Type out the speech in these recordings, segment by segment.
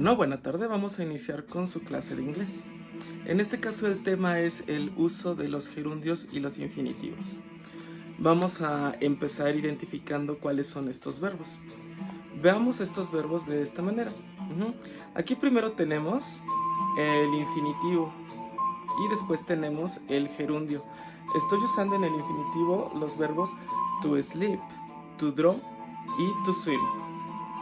Bueno, buena tarde. Vamos a iniciar con su clase de inglés. En este caso el tema es el uso de los gerundios y los infinitivos. Vamos a empezar identificando cuáles son estos verbos. Veamos estos verbos de esta manera. Aquí primero tenemos el infinitivo y después tenemos el gerundio. Estoy usando en el infinitivo los verbos to sleep, to draw y to swim.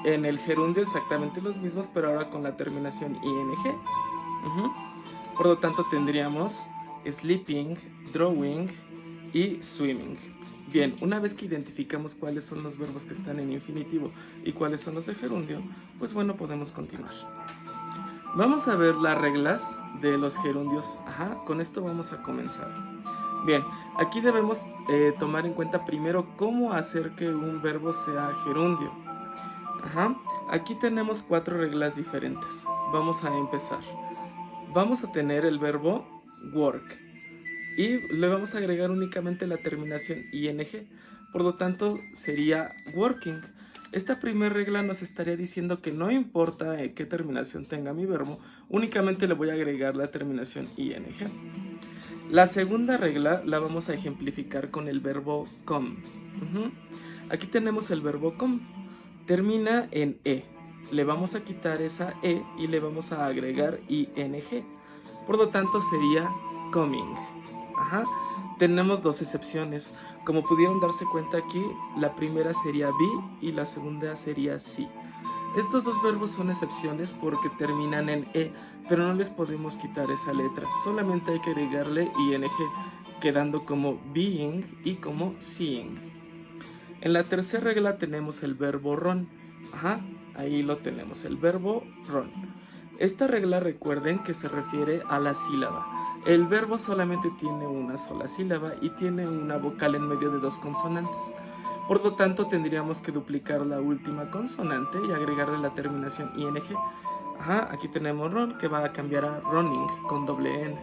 En el gerundio exactamente los mismos, pero ahora con la terminación ing. Por lo tanto tendríamos sleeping, drawing y swimming. Bien, una vez que identificamos cuáles son los verbos que están en infinitivo y cuáles son los de gerundio, pues bueno, podemos continuar. Vamos a ver las reglas de los gerundios. Con esto vamos a comenzar. Bien, aquí debemos tomar en cuenta primero cómo hacer que un verbo sea gerundio. Aquí tenemos 4 reglas diferentes. Vamos a empezar. Vamos a tener el verbo work y le vamos a agregar únicamente la terminación ing. Por lo tanto, sería working. Esta primera regla nos estaría diciendo que no importa qué terminación tenga mi verbo, únicamente le voy a agregar la terminación ing. La segunda regla la vamos a ejemplificar con el verbo come. Aquí tenemos el verbo come. Termina en e. Le vamos a quitar esa e y le vamos a agregar ing. Por lo tanto sería coming. Tenemos 2 excepciones. Como pudieron darse cuenta aquí, la primera sería be y la segunda sería see. Estos 2 verbos son excepciones porque terminan en e, pero no les podemos quitar esa letra. Solamente hay que agregarle ing, quedando como being y como seeing. En la tercera regla tenemos el verbo run. Ahí lo tenemos, el verbo run. Esta regla, recuerden que se refiere a la sílaba. El verbo solamente tiene una sola sílaba y tiene una vocal en medio de 2 consonantes. Por lo tanto, tendríamos que duplicar la última consonante y agregarle la terminación ing. Aquí tenemos run, que va a cambiar a running con doble n.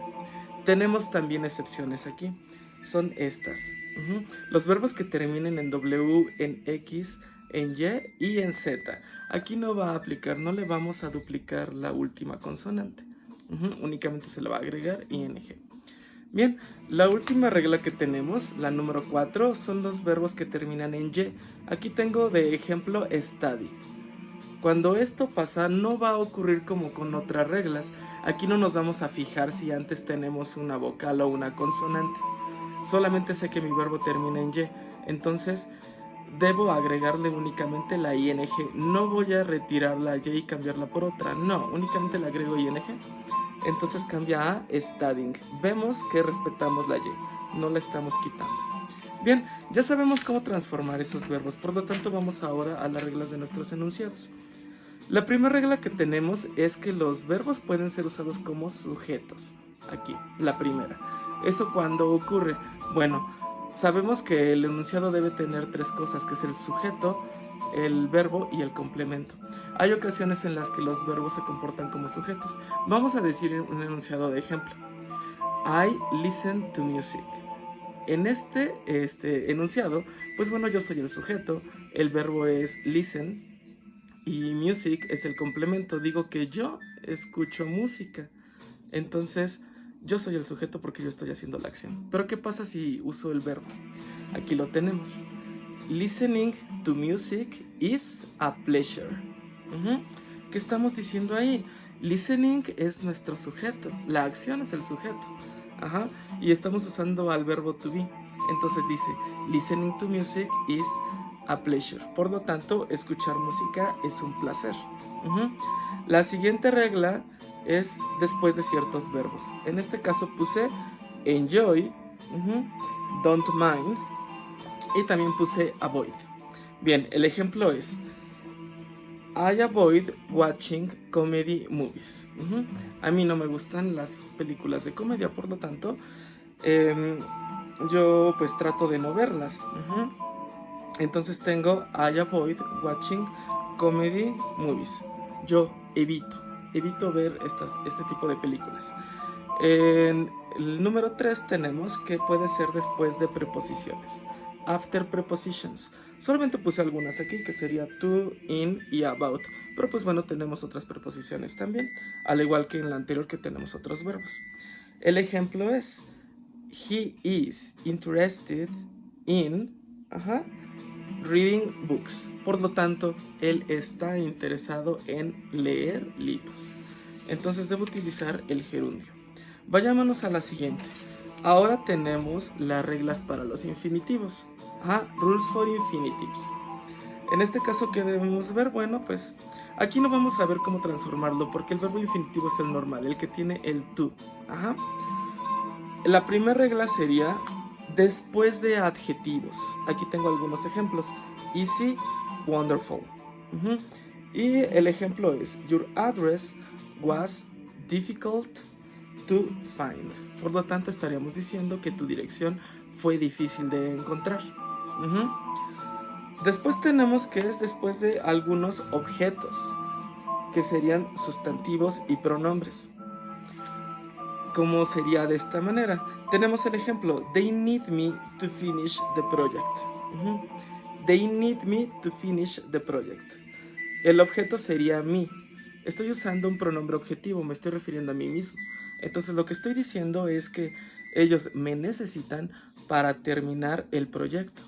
Tenemos también excepciones aquí. Son estas. Los verbos que terminen en w, en x, en y y en z. Aquí no va a aplicar, no le vamos a duplicar la última consonante. Únicamente se le va a agregar ing. Bien, la última regla que tenemos, la número 4, son los verbos que terminan en y. Aquí tengo de ejemplo study. Cuando esto pasa, no va a ocurrir como con otras reglas. Aquí no nos vamos a fijar si antes tenemos una vocal o una consonante. Solamente sé que mi verbo termina en y. Entonces, debo agregarle únicamente la ing. No voy a retirar la y y cambiarla por otra. No, únicamente le agrego ing. Entonces cambia a studying. Vemos que respetamos la y. No la estamos quitando. Bien, ya sabemos cómo transformar esos verbos, por lo tanto vamos ahora a las reglas de nuestros enunciados. La primera regla que tenemos es que los verbos pueden ser usados como sujetos. Aquí, la primera. ¿Eso cuándo ocurre? Bueno, sabemos que el enunciado debe tener 3 cosas, que es el sujeto, el verbo y el complemento. Hay ocasiones en las que los verbos se comportan como sujetos. Vamos a decir un enunciado de ejemplo. I listen to music. En este enunciado, pues bueno, yo soy el sujeto, el verbo es listen y music es el complemento. Digo que yo escucho música. Entonces, yo soy el sujeto porque yo estoy haciendo la acción. Pero ¿qué pasa si uso el verbo? Aquí lo tenemos. Listening to music is a pleasure. ¿Qué estamos diciendo ahí? Listening es nuestro sujeto, la acción es el sujeto. Y estamos usando al verbo to be. Entonces dice, listening to music is a pleasure. Por lo tanto, escuchar música es un placer. La siguiente regla es después de ciertos verbos. En este caso puse enjoy, don't mind y también puse avoid. Bien, el ejemplo es I avoid watching comedy movies. A mí no me gustan las películas de comedia, por lo tanto, yo pues trato de no verlas. Entonces tengo I avoid watching comedy movies. Yo evito ver este tipo de películas. En el número 3 tenemos que puede ser después de preposiciones. after prepositions. Solamente puse algunas aquí, que sería to, in y about. Pero pues bueno, tenemos otras preposiciones también, al igual que en la anterior que tenemos otros verbos. El ejemplo es, he is interested in reading books. Por lo tanto, él está interesado en leer libros. Entonces debo utilizar el gerundio. Vayámonos a la siguiente. Ahora tenemos las reglas para los infinitivos. Rules for infinitives. En este caso, ¿qué debemos ver? Bueno, pues aquí no vamos a ver cómo transformarlo, porque el verbo infinitivo es el normal, el que tiene el to. La primera regla sería después de adjetivos. Aquí tengo algunos ejemplos. Easy, wonderful. Y el ejemplo es, your address was difficult to find. Por lo tanto, estaríamos diciendo que tu dirección fue difícil de encontrar. Después tenemos que es después de algunos objetos, que serían sustantivos y pronombres. ¿Cómo sería de esta manera? Tenemos el ejemplo, they need me to finish the project. They need me to finish the project. El objeto sería me. Estoy usando un pronombre objetivo, me estoy refiriendo a mí mismo. Entonces lo que estoy diciendo es que ellos me necesitan para terminar el proyecto.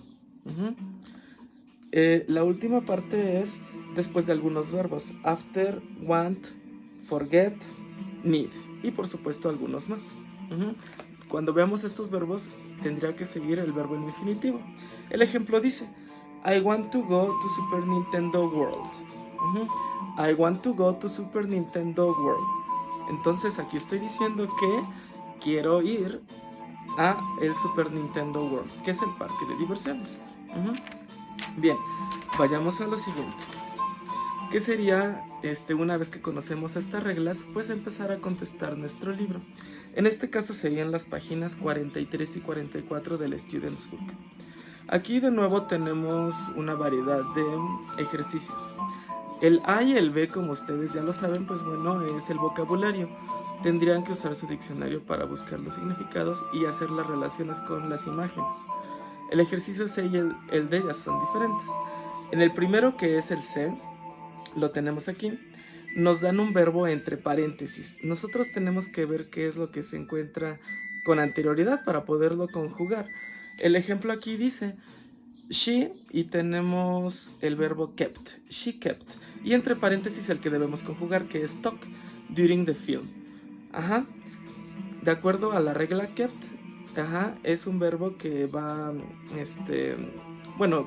La última parte es después de algunos verbos. After, want, forget, need. Y por supuesto algunos más. Cuando veamos estos verbos tendría que seguir el verbo en infinitivo. El ejemplo dice, I want to go to Super Nintendo World. I want to go to Super Nintendo World. Entonces aquí estoy diciendo que quiero ir a el Super Nintendo World, que es el parque de diversiones. Bien, vayamos a lo siguiente. ¿Qué sería, una vez que conocemos estas reglas, pues empezar a contestar nuestro libro? En este caso serían las páginas 43 y 44 del Student's Book. Aquí de nuevo tenemos una variedad de ejercicios. El A y el B, como ustedes ya lo saben, pues bueno, es el vocabulario. Tendrían que usar su diccionario para buscar los significados y hacer las relaciones con las imágenes. El ejercicio C y el D ya son diferentes. En el primero, que es el C, lo tenemos aquí, nos dan un verbo entre paréntesis. Nosotros tenemos que ver qué es lo que se encuentra con anterioridad para poderlo conjugar. El ejemplo aquí dice she y tenemos el verbo kept. She kept. Y entre paréntesis el que debemos conjugar, que es talk during the film. De acuerdo a la regla kept, es un verbo que va,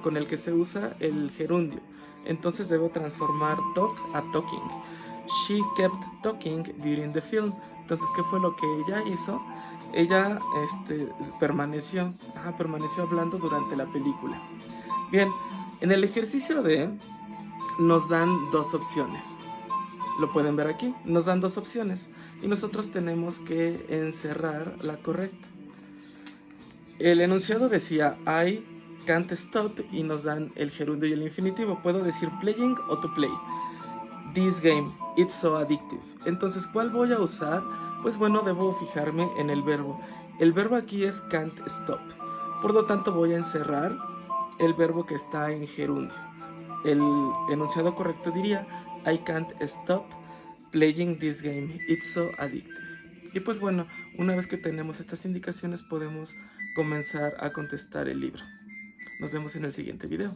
con el que se usa el gerundio. Entonces debo transformar talk a talking. She kept talking during the film. Entonces, ¿qué fue lo que ella hizo? Ella permaneció hablando durante la película. Bien, en el ejercicio D nos dan dos opciones. Lo pueden ver aquí, nos dan dos opciones y nosotros tenemos que encerrar la correcta. El enunciado decía I can't stop y nos dan el gerundio y el infinitivo. Puedo decir playing o to play. This game, it's so addictive. Entonces, ¿cuál voy a usar? Pues bueno, debo fijarme en el verbo. El verbo aquí es can't stop. Por lo tanto, voy a encerrar el verbo que está en gerundio. El enunciado correcto diría I can't stop playing this game, it's so addictive. Y pues bueno, una vez que tenemos estas indicaciones podemos comenzar a contestar el libro. Nos vemos en el siguiente video.